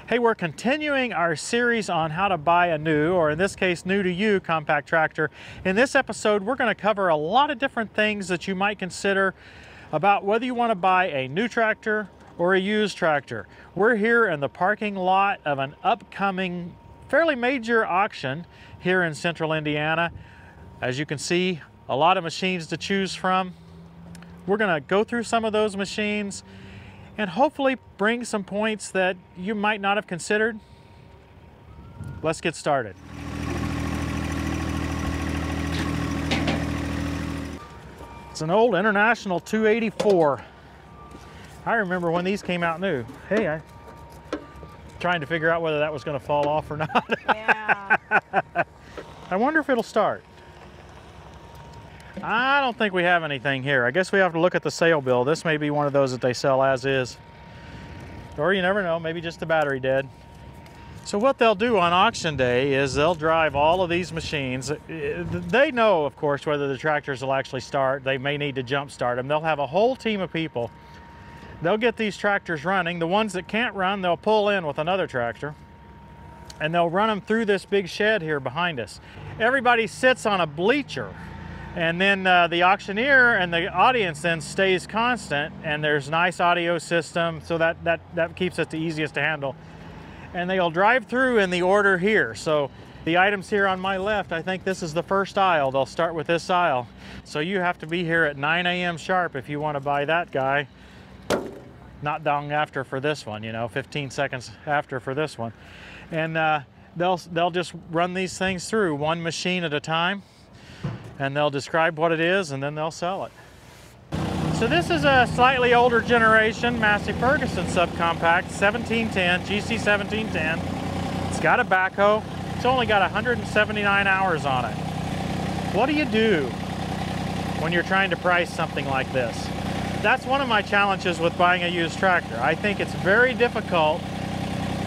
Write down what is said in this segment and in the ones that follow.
Hey, we're continuing our series on how to buy a new, or in this case, new to you, compact tractor. In this episode, we're going to cover a lot of different things that you might consider about whether you want to buy a new tractor or a used tractor. We're here in the parking lot of an upcoming, fairly major auction here in central Indiana. As you can see, a lot of machines to choose from. We're going to go through some of those machines and hopefully bring some points that you might not have considered. Let's get started. It's an old International 284. I remember when these came out new. Hey, I'm trying to figure out whether that was going to fall off or not. Yeah. I wonder if it'll start. I don't think we have anything here. I guess we have to look at the sale bill. This may be one of those that they sell as is. Or you never know, maybe just the battery dead. So what they'll do on auction day is they'll drive all of these machines. They know, of course, whether the tractors will actually start. They may need to jump start them. They'll have a whole team of people. They'll get these tractors running. The ones that can't run, they'll pull in with another tractor. And they'll run them through this big shed here behind us. Everybody sits on a bleacher. And then the auctioneer and the audience then stays constant, and there's nice audio system, so that keeps it the easiest to handle. And they'll drive through in the order here. So the items here on my left, I think this is the first aisle. They'll start with this aisle. So you have to be here at 9 a.m. sharp if you want to buy that guy. Not long after for this one, you know, 15 seconds after for this one. And they'll just run these things through one machine at a time. And they'll describe what it is, and then they'll sell it. So this is a slightly older generation Massey Ferguson subcompact, 1710, GC 1710. It's got a backhoe. It's only got 179 hours on it. What do you do when you're trying to price something like this? That's one of my challenges with buying a used tractor. I think it's very difficult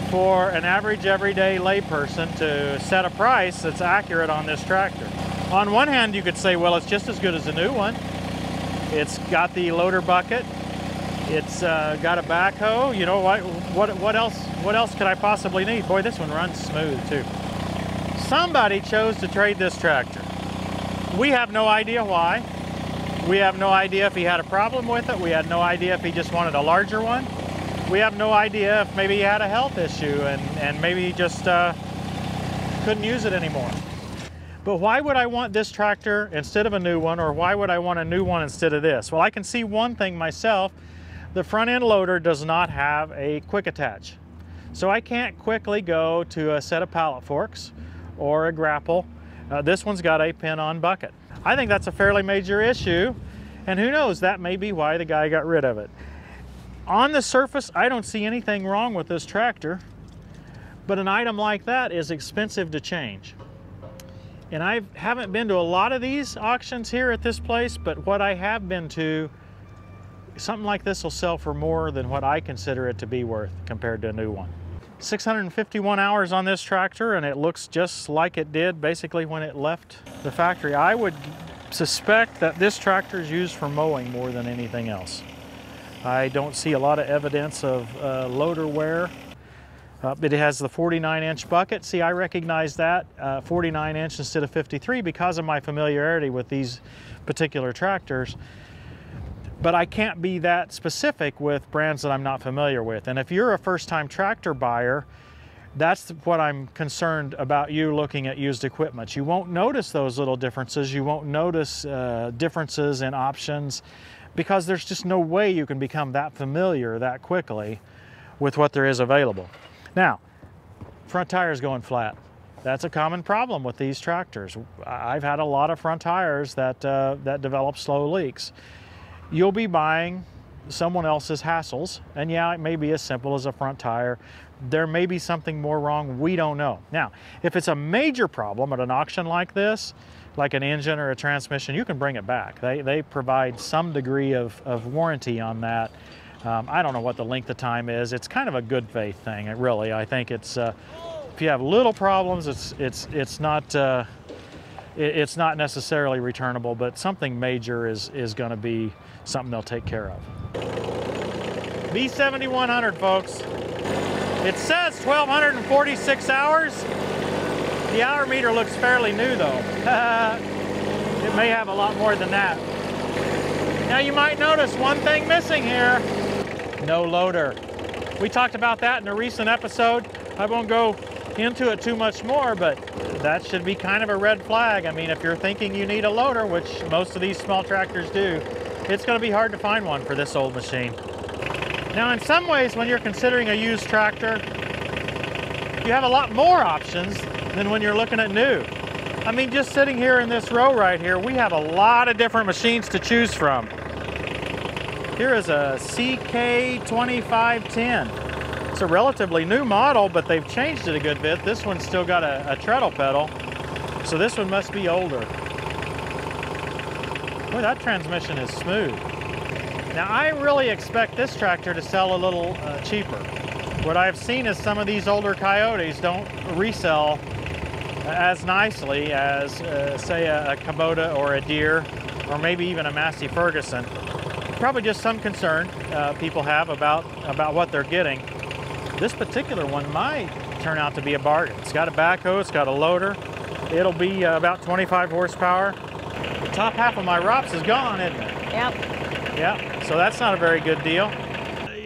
for an average everyday layperson to set a price that's accurate on this tractor. On one hand, you could say, well, it's just as good as a new one. It's got the loader bucket. It's got a backhoe. You know, what else could I possibly need? Boy, this one runs smooth too. Somebody chose to trade this tractor. We have no idea why. We have no idea if he had a problem with it. We had no idea if he just wanted a larger one. We have no idea if maybe he had a health issue and maybe he just couldn't use it anymore. But why would I want this tractor instead of a new one, or why would I want a new one instead of this? Well, I can see one thing myself. The front end loader does not have a quick attach. So I can't quickly go to a set of pallet forks or a grapple. This one's got a pin-on bucket. I think that's a fairly major issue, and who knows, that may be why the guy got rid of it. On the surface, I don't see anything wrong with this tractor, but an item like that is expensive to change. And I haven't been to a lot of these auctions here at this place, but what I have been to, something like this will sell for more than what I consider it to be worth compared to a new one. 651 hours on this tractor, and it looks just like it did basically when it left the factory. I would suspect that this tractor is used for mowing more than anything else. I don't see a lot of evidence of loader wear. It has the 49-inch bucket. See, I recognize that 49-inch instead of 53 because of my familiarity with these particular tractors. But I can't be that specific with brands that I'm not familiar with. And if you're a first-time tractor buyer, that's what I'm concerned about you looking at used equipment. You won't notice those little differences. You won't notice differences in options because there's just no way you can become that familiar that quickly with what there is available. Now, front tires going flat. That's a common problem with these tractors. I've had a lot of front tires that develop slow leaks. You'll be buying someone else's hassles, and yeah, it may be as simple as a front tire. There may be something more wrong, we don't know. Now, if it's a major problem at an auction like this, like an engine or a transmission, you can bring it back. They provide some degree of warranty on that. I don't know what the length of time is. It's kind of a good faith thing, really. I think it's if you have little problems, it's not necessarily returnable, but something major is going to be something they'll take care of. B7100, folks. It says that's 1,246 hours. The hour meter looks fairly new though. It may have a lot more than that. Now you might notice one thing missing here. No loader. We talked about that in a recent episode. I won't go into it too much more, but that should be kind of a red flag. I mean, if you're thinking you need a loader, which most of these small tractors do, it's going to be hard to find one for this old machine. Now, in some ways, when you're considering a used tractor, you have a lot more options than when you're looking at new. I mean, just sitting here in this row right here, we have a lot of different machines to choose from. Here is a CK2510. It's a relatively new model, but they've changed it a good bit. This one's still got a treadle pedal, so this one must be older. Boy, that transmission is smooth. Now, I really expect this tractor to sell a little cheaper. What I've seen is some of these older Coyotes don't resell as nicely as, say, a Kubota or a Deere, or maybe even a Massey Ferguson. Probably just some concern people have about what they're getting. This particular one might turn out to be a bargain. It's got a backhoe, it's got a loader. It'll be about 25 horsepower. The top half of my ROPS is gone, isn't it? Yep. Yeah, so that's not a very good deal.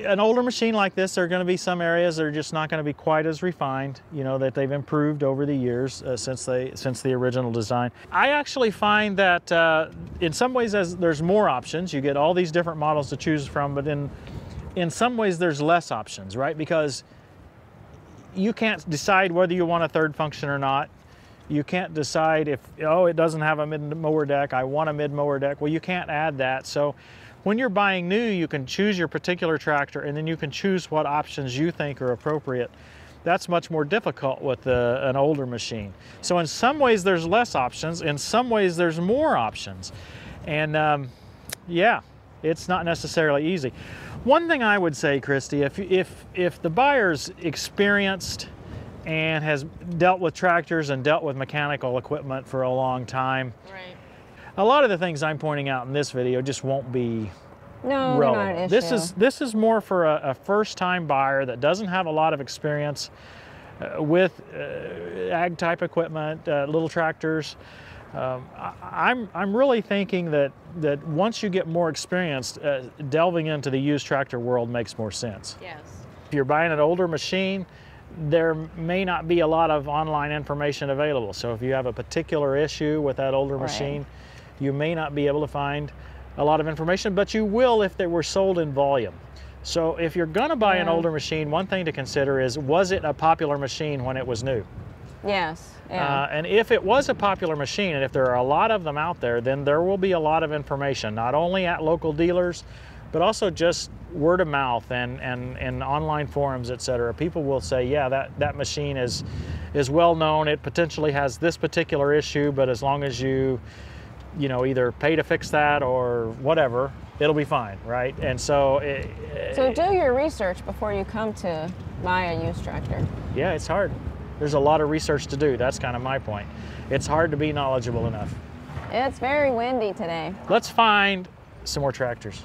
An older machine like this, there are going to be some areas that are just not going to be quite as refined, you know, that they've improved over the years since the original design. I actually find that in some ways there's more options. You get all these different models to choose from, but in some ways there's less options, right? Because you can't decide whether you want a third function or not. You can't decide if, oh, it doesn't have a mid-mower deck, I want a mid-mower deck. Well, you can't add that. So when you're buying new, you can choose your particular tractor, and then you can choose what options you think are appropriate. That's much more difficult with an older machine. So in some ways there's less options, in some ways there's more options. And yeah, it's not necessarily easy. One thing I would say, Christy, if the buyer's experienced and has dealt with tractors and dealt with mechanical equipment for a long time, right, a lot of the things I'm pointing out in this video just won't be relevant. Not an issue. This is more for a first-time buyer that doesn't have a lot of experience with ag type equipment, little tractors. I'm really thinking that once you get more experienced, delving into the used tractor world makes more sense. Yes. If you're buying an older machine, there may not be a lot of online information available. So if you have a particular issue with that older machine, you may not be able to find a lot of information, but you will if they were sold in volume. So if you're gonna buy an older machine, one thing to consider is, was it a popular machine when it was new? Yes. Yeah. And if it was a popular machine, and if there are a lot of them out there, then there will be a lot of information, not only at local dealers, but also just word of mouth and online forums, etc. People will say, yeah, that machine is well known. It potentially has this particular issue, but as long as you either pay to fix that or whatever, it'll be fine, right? And so so do your research before you come to buy a used tractor. Yeah, it's hard. There's a lot of research to do. That's kind of my point. It's hard to be knowledgeable enough. It's very windy today. Let's find some more tractors.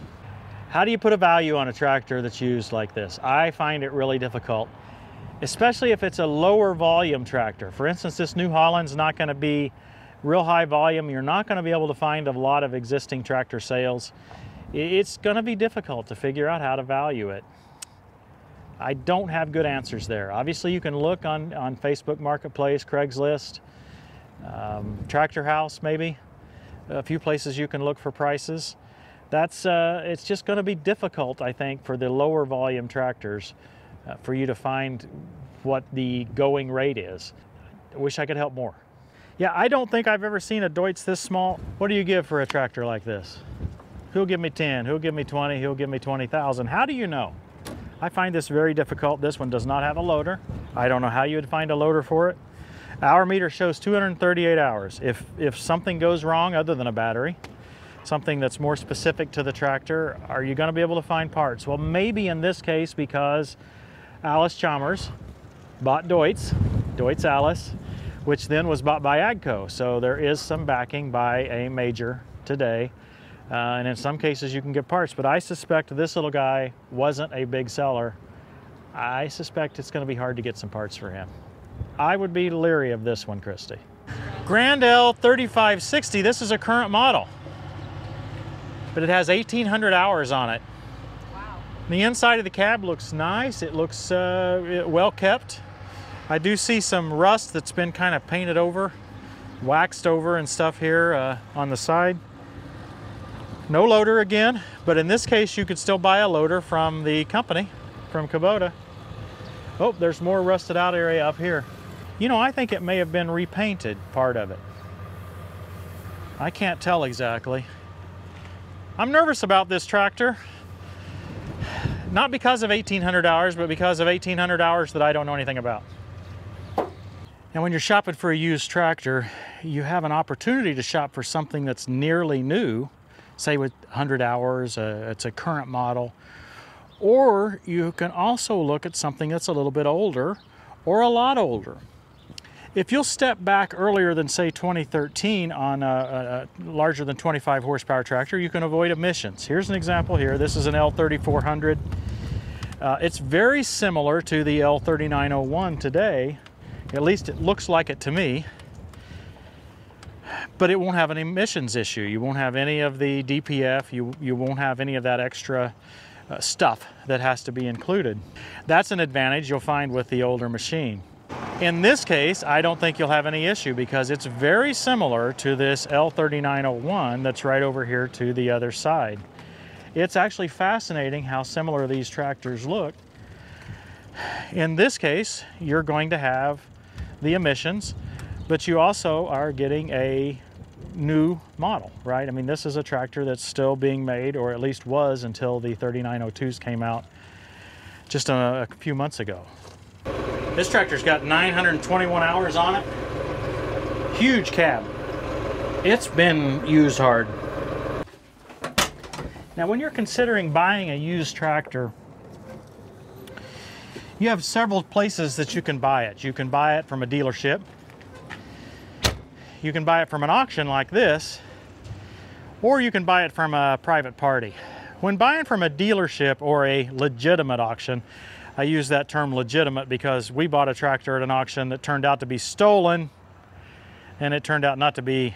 How do you put a value on a tractor that's used like this? I find it really difficult, especially if it's a lower volume tractor. For instance, this New Holland's not going to be real high volume. You're not going to be able to find a lot of existing tractor sales. It's going to be difficult to figure out how to value it. I don't have good answers there. Obviously, you can look on Facebook Marketplace, Craigslist, Tractor House maybe, a few places you can look for prices. It's just going to be difficult, I think, for the lower volume tractors for you to find what the going rate is. I wish I could help more. Yeah, I don't think I've ever seen a Deutz this small. What do you give for a tractor like this? Who'll give me 10? Who'll give me 20? Who'll give me 20,000? How do you know? I find this very difficult. This one does not have a loader. I don't know how you would find a loader for it. Hour meter shows 238 hours. If something goes wrong other than a battery, something that's more specific to the tractor, are you going to be able to find parts? Well, maybe in this case, because Alice Chalmers bought Deutz Alice, which then was bought by AGCO. So there is some backing by a major today. And in some cases you can get parts, but I suspect this little guy wasn't a big seller I suspect it's going to be hard to get some parts for him. I would be leery of this one, Christy. Grand L 3560, this is a current model, but it has 1,800 hours on it. Wow. The inside of the cab looks nice. It looks well kept. I do see some rust that's been kind of painted over, waxed over and stuff here on the side. No loader again, but in this case you could still buy a loader from the company, from Kubota. Oh, there's more rusted out area up here. You know, I think it may have been repainted, part of it. I can't tell exactly. I'm nervous about this tractor. Not because of 1,800 hours, but because of 1,800 hours that I don't know anything about. Now, when you're shopping for a used tractor, you have an opportunity to shop for something that's nearly new, say with 100 hours, it's a current model. Or you can also look at something that's a little bit older or a lot older. If you'll step back earlier than, say, 2013 on a larger than 25 horsepower tractor, you can avoid emissions. Here's an example here. This is an L3400. It's very similar to the L3901 today. At least it looks like it to me. But it won't have an emissions issue. You won't have any of the DPF. You won't have any of that extra stuff that has to be included. That's an advantage you'll find with the older machine. In this case, I don't think you'll have any issue because it's very similar to this L3901 that's right over here to the other side. It's actually fascinating how similar these tractors look. In this case, you're going to have the emissions, but you also are getting a new model, right? I mean, this is a tractor that's still being made, or at least was until the 3902s came out just a few months ago. This tractor's got 921 hours on it. Huge cab. It's been used hard. Now, when you're considering buying a used tractor, you have several places that you can buy it. You can buy it from a dealership. You can buy it from an auction like this, or you can buy it from a private party. When buying from a dealership or a legitimate auction, I use that term legitimate because we bought a tractor at an auction that turned out to be stolen, and it turned out not to be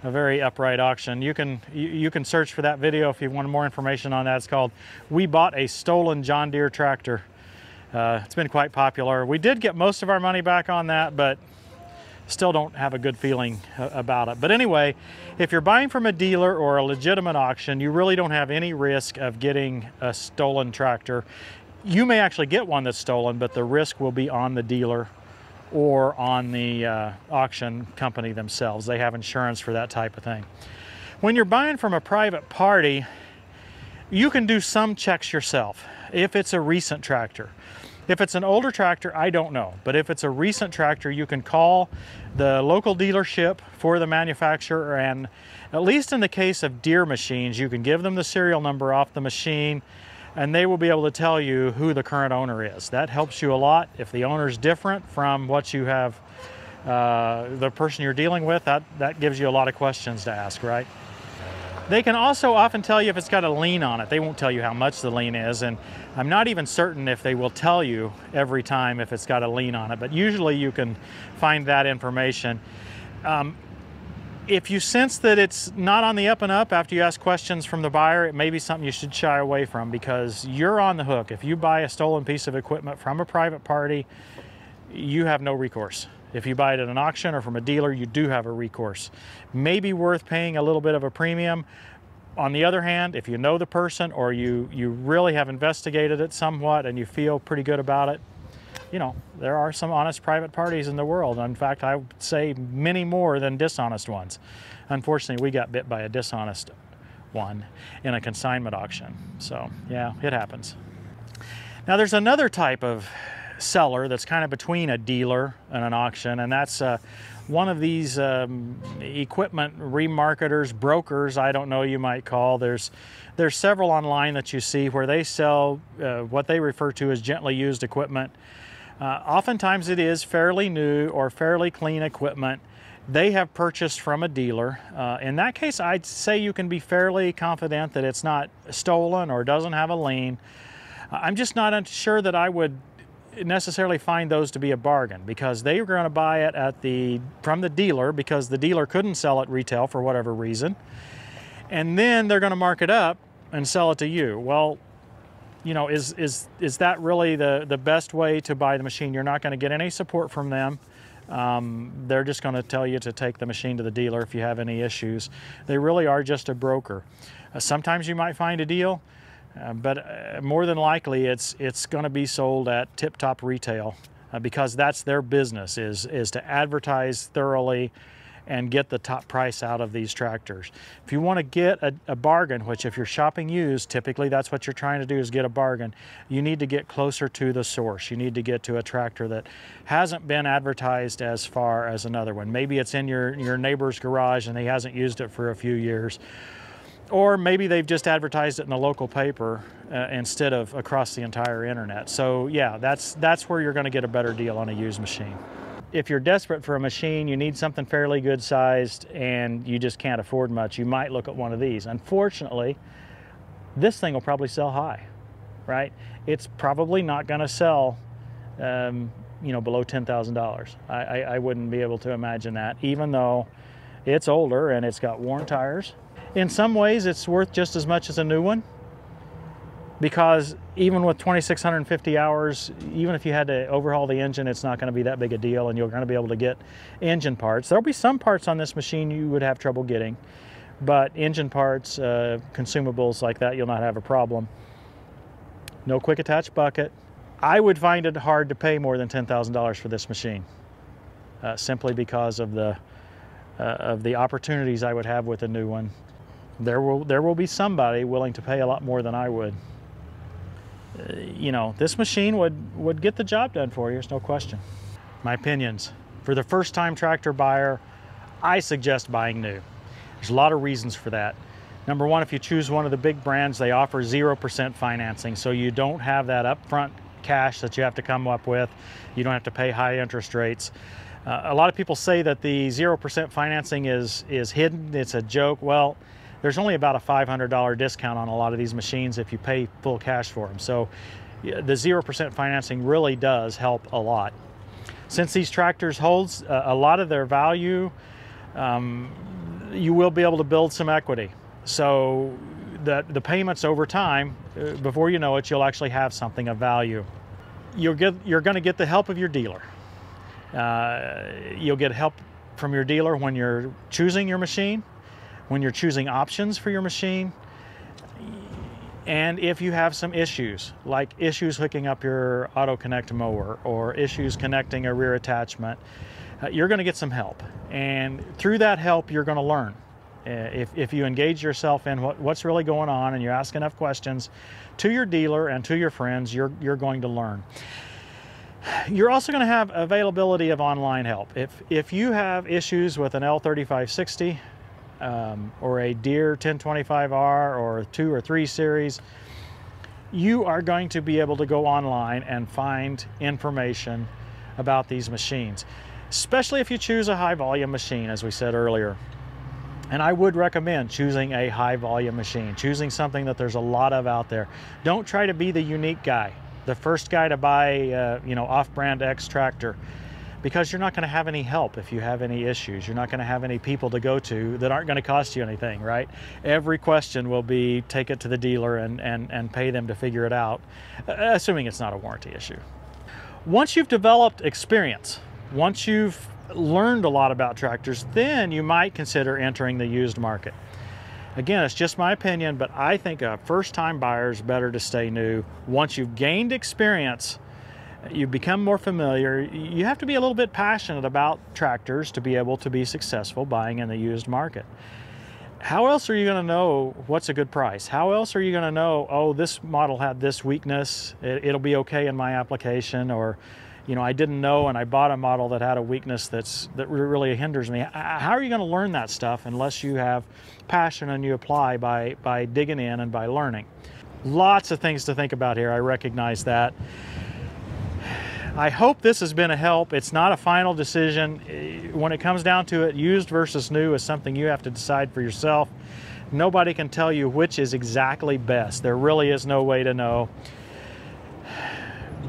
a very upright auction. You can search for that video if you want more information on that. It's called "We Bought a Stolen John Deere Tractor." It's been quite popular. We did get most of our money back on that, but still don't have a good feeling about it. But anyway, if you're buying from a dealer or a legitimate auction, you really don't have any risk of getting a stolen tractor. You may actually get one that's stolen, but the risk will be on the dealer or on the auction company themselves. They have insurance for that type of thing. When you're buying from a private party, you can do some checks yourself if it's a recent tractor. If it's an older tractor, I don't know. But if it's a recent tractor, you can call the local dealership for the manufacturer, and at least in the case of Deere machines, you can give them the serial number off the machine and they will be able to tell you who the current owner is. That helps you a lot. If the owner's different from what you have, the person you're dealing with, that gives you a lot of questions to ask, right? They can also often tell you if it's got a lien on it. They won't tell you how much the lien is, and I'm not even certain if they will tell you every time if it's got a lien on it, but usually you can find that information. If you sense that it's not on the up and up after you ask questions from the buyer, it may be something you should shy away from, because you're on the hook. If you buy a stolen piece of equipment from a private party, you have no recourse. If you buy it at an auction or from a dealer, you do have a recourse. Maybe worth paying a little bit of a premium. On the other hand, if you know the person or you really have investigated it somewhat and you feel pretty good about it, you know, there are some honest private parties in the world. In fact, I would say many more than dishonest ones. Unfortunately, we got bit by a dishonest one in a consignment auction. So yeah, it happens. Now there's another type of seller that's kind of between a dealer and an auction, and that's one of these equipment remarketers, brokers, I don't know, you might call. There's several online that you see where they sell what they refer to as gently used equipment. Oftentimes it is fairly new or fairly clean equipment they have purchased from a dealer. In that case, I'd say you can be fairly confident that it's not stolen or doesn't have a lien. I'm just not sure that I would necessarily find those to be a bargain, because they were going to buy it from the dealer because the dealer couldn't sell it retail for whatever reason, and then they're going to mark it up and sell it to you. Well, you know, is that really the best way to buy the machine? You're not going to get any support from them. They're just going to tell you to take the machine to the dealer if you have any issues. They really are just a broker. Sometimes you might find a deal, but more than likely it's going to be sold at tip-top retail, because that's their business, is to advertise thoroughly and get the top price out of these tractors. If you want to get a bargain, which if you're shopping used, typically that's what you're trying to do, is get a bargain, you need to get closer to the source. You need to get to a tractor that hasn't been advertised as far as another one. Maybe it's in your neighbor's garage and he hasn't used it for a few years. Or maybe they've just advertised it in the local paper instead of across the entire internet. So yeah, that's where you're going to get a better deal on a used machine. If you're desperate for a machine, you need something fairly good sized, and you just can't afford much, you might look at one of these. Unfortunately, this thing will probably sell high, right? It's probably not going to sell you know, below $10,000. I wouldn't be able to imagine that, even though it's older and it's got worn tires. In some ways, it's worth just as much as a new one, because even with 2,650 hours, even if you had to overhaul the engine, it's not going to be that big a deal, and you're going to be able to get engine parts. There'll be some parts on this machine you would have trouble getting, but engine parts, consumables like that, you'll not have a problem. No quick attach bucket. I would find it hard to pay more than $10,000 for this machine, simply because of the opportunities I would have with a new one. There will be somebody willing to pay a lot more than I would. You know, this machine would get the job done for you, there's no question. My opinions. For the first time tractor buyer, I suggest buying new. There's a lot of reasons for that. Number one, if you choose one of the big brands, they offer 0% financing, so you don't have that upfront cash that you have to come up with. You don't have to pay high interest rates. A lot of people say that the 0% financing is hidden, it's a joke. Well, there's only about a $500 discount on a lot of these machines if you pay full cash for them. So the 0% financing really does help a lot. Since these tractors holds a lot of their value, you will be able to build some equity. So the payments over time, before you know it, you'll actually have something of value. You're going to get the help of your dealer. You'll get help from your dealer when you're choosing your machine, when you're choosing options for your machine, and if you have some issues, like issues hooking up your auto connect mower or issues connecting a rear attachment, you're going to get some help. And through that help, you're going to learn. If you engage yourself in what's really going on and you ask enough questions to your dealer and to your friends, you're going to learn. You're also going to have availability of online help. If you have issues with an L3560, or a Deere 1025R or 2 or 3 series, you are going to be able to go online and find information about these machines, especially if you choose a high volume machine, as we said earlier. And I would recommend choosing a high volume machine, choosing something that there's a lot of out there. Don't try to be the unique guy, the first guy to buy you know, off-brand X tractor, because you're not going to have any help if you have any issues. You're not going to have any people to go to that aren't going to cost you anything, right? Every question will be take it to the dealer and pay them to figure it out, assuming it's not a warranty issue. Once you've developed experience, once you've learned a lot about tractors, then you might consider entering the used market. Again, it's just my opinion, but I think a first-time buyer is better to stay new. Once you've gained experience, you become more familiar. You have to be a little bit passionate about tractors to be able to be successful buying in the used market. How else are you going to know what's a good price? How else are you going to know, oh, this model had this weakness, it'll be okay in my application, or, you know, I didn't know and I bought a model that had a weakness that really hinders me. How are you going to learn that stuff unless you have passion and you apply by digging in and by learning? Lots of things to think about here, I recognize that. I hope this has been a help. It's not a final decision. When it comes down to it, used versus new is something you have to decide for yourself. Nobody can tell you which is exactly best. There really is no way to know.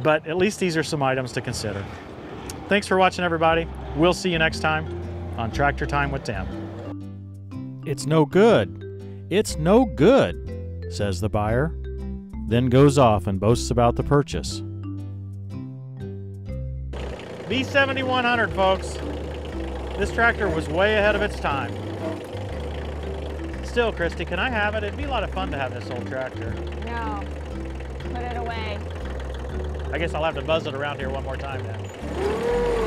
but at least these are some items to consider. Thanks for watching, everybody. We'll see you next time on Tractor Time with Tim. It's no good. It's no good, says the buyer, then goes off and boasts about the purchase. B7100, folks. This tractor was way ahead of its time. Still, Christy, can I have it? It'd be a lot of fun to have this old tractor. No, put it away. I guess I'll have to buzz it around here one more time now.